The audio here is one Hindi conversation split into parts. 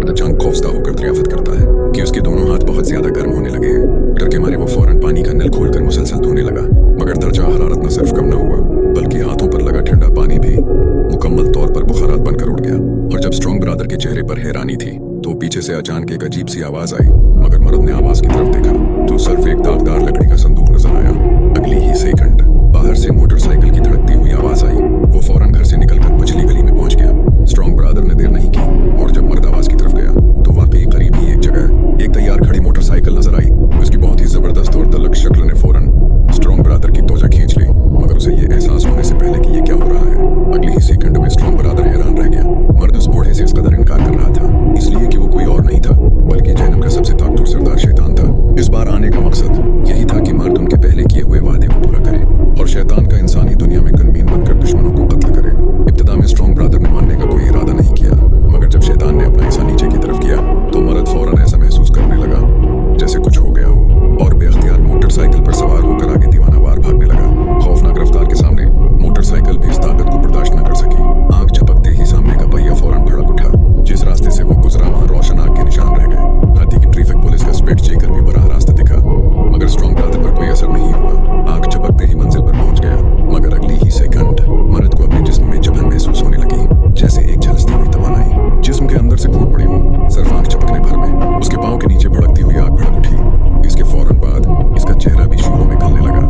मर्द अचानक खौफजदा होकर दरियाफ्त करता है कि उसके दोनों हाथ बहुत ज्यादा गर्म होने लगे हैं। डर के मारे वो फौरन पानी का नल खोलकर मुसलसल धोने लगा, मगर दर्जा हरारत न सिर्फ कम न हुआ बल्कि हाथों पर लगा ठंडा पानी भी मुकम्मल तौर पर बुखारात बनकर उड़ गया। और जब स्ट्रॉन्ग ब्रदर के चेहरे पर हैरानी थी तो पीछे से अचानक एक अजीब सी आवाज आई। मगर मर्द ने आवाज की तरफ देखा तो सिर्फ एक दागदार लकड़ी का संदूक नजर आया। अगली ही सेकंड बाहर से मोटरसाइकिल की धड़कती हुई आवाज आई। वो फौरन घर से निकलकर पिछली गली में पहुंच गया। स्ट्रॉन्ग ब्रदर ने देर नहीं की और जब मर्द आवाज की तरफ गया तो वाकई करीब ही एक जगह एक तैयार खड़ी मोटरसाइकिल नजर आई। उसकी बहुत ही जबरदस्त और तल्ख शक्ल ने फौरन स्ट्रॉन्ग ब्रदर की त्वचा खींच ली, मगर उसे ये एहसास होने से पहले कि ये क्या हो रहा है, अगली ही सेकंड में स्ट्रॉन्ग ब्रदर हैरान रह गया। मर्द उस बूढ़े से इस कदर इनकार कर रहा था इसलिए कि वो कोई और नहीं था बल्कि जहन्नम का सबसे ताकतवर सरदार शैतान था। इस बार आने का मकसद यही था कि मर्द उनके पहले किए हुए वादे को पूरा करे और शैतान का इंसानी दुनिया में गनमीन बनकर दुश्मनों को कत्ल करे। इब्तिदा में स्ट्रॉन्ग ब्रदर ने मानने का कोई इरादा नहीं किया, मगर जब शैतान ने अपना हिस्सा नीचे की तरफ किया तो मर्द फौरन ऐसा महसूस करने लगा जैसे कुछ हो गया हो और बेअख्तियार मोटरसाइकिल पर सवार होकर आगे दीवानावार भागने लगा। खौफनाक रफ्तार के सामने मोटरसाइकिल भी इस ताकत को बर्दाश्त न कर सकी। आंख झपकते ही सामने का पहिया फौरन भड़क उठा। जिस रास्ते से वो गुजरा वहां रोशन आग के निशान रह गए। हाथी की ट्रैफिक पुलिस का स्पीड चेकर भी बराह रास्ता दिखा, मगर स्ट्रॉन्ग ब्रदर पर कोई असर नहीं हुआ। आंख झपकते ही मंजिल पर पहुंच गया, मगर अगली ही सेकंड मर्द को अपने जिस्म में जलन महसूस होने लगी, जैसे एक झलसती हुई तवानाई जिस्म के अंदर से फूट पड़ी हो। सिर्फ आंख झपकने भर में उसके पांव के नीचे भड़कती हुई आग भड़क उठी। इसके फौरन बाद इसका चेहरा भी शूलों में गलने लगा।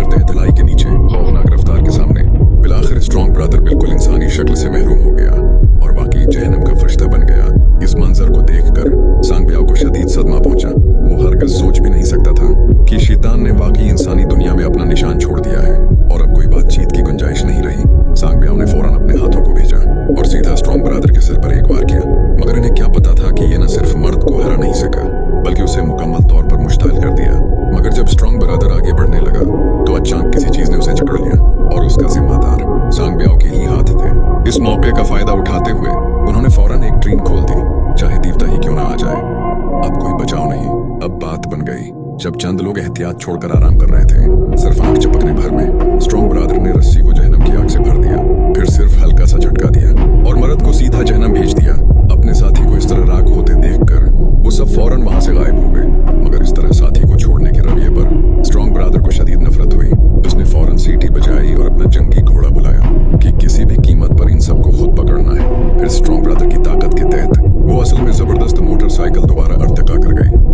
तहदलाई के नीचे खौफनाक रफ्तार के सामने बिलाखिर स्ट्रॉन्ग ब्रदर बिल्कुल इंसानी शक्ल से महरूम हो गया और वाकई जहन्नम का फरिश्ता बन गया। इस मंजर को देखकर सांग ब्याओ को शदीद सदमा पहुंचा। वो हरगिज़ सोच भी नहीं सकता था कि शैतान ने वाकई इंसानी दुनिया में अपना निशान छोड़ दिया है और अब कोई बातचीत की गुंजाइश नहीं रही। सांग ब्याओ ने फौरन अपने हाथों को भेजा और सीधा स्ट्रॉन्ग ब्रदर के सिर पर एक वार किया, मगर इन्हें क्या पता था कि ये न सिर्फ मर्द को हरा नहीं सका बल्कि उसे मुकम्मल तौर पर मुश्तअल कर दिया। मगर जब स्ट्रॉन्ग ब्रदर आगे बढ़ने लगा तो अचानक किसी चीज ने उसे जकड़ लिया और उसका जिम्मेदार सांग ब्याओ के ही हाथ थे। इस मौके का फायदा उठाते हुए उन्होंने फौरन एक ट्रेन खोल दी, चाहे दीवता ही क्यों ना आ जाए। अब कोई बचाव नहीं। अब बात बन गई जब चंद लोग एहतियात छोड़कर आराम कर रहे थे। सिर्फ आंख झपकने भर में स्ट्रॉन्ग ब्रदर ने रस्सी को जहन्नम की आग से भर दिया, फिर सिर्फ हल्का सा झटका दिया और मर्द को सीधा जहन्नम भेज दिया। अपने साथी को इस तरह राख होते देखकर वो सब फौरन वहां से गायब हो गए, मगर इस तरह साथी को छोड़ने के रवैये पर स्ट्रॉन्ग ब्रदर को शदीद नफरत हुई। उसने फौरन सीटी बजाई और अपना जंगी घोड़ा बुलाया कि किसी भी कीमत पर इन सबको खुद पकड़ना है। फिर स्ट्रॉन्ग ब्रदर की ताकत के तहत वो असल में जबरदस्त मोटरसाइकिल दोबारा अर्तका कर गई।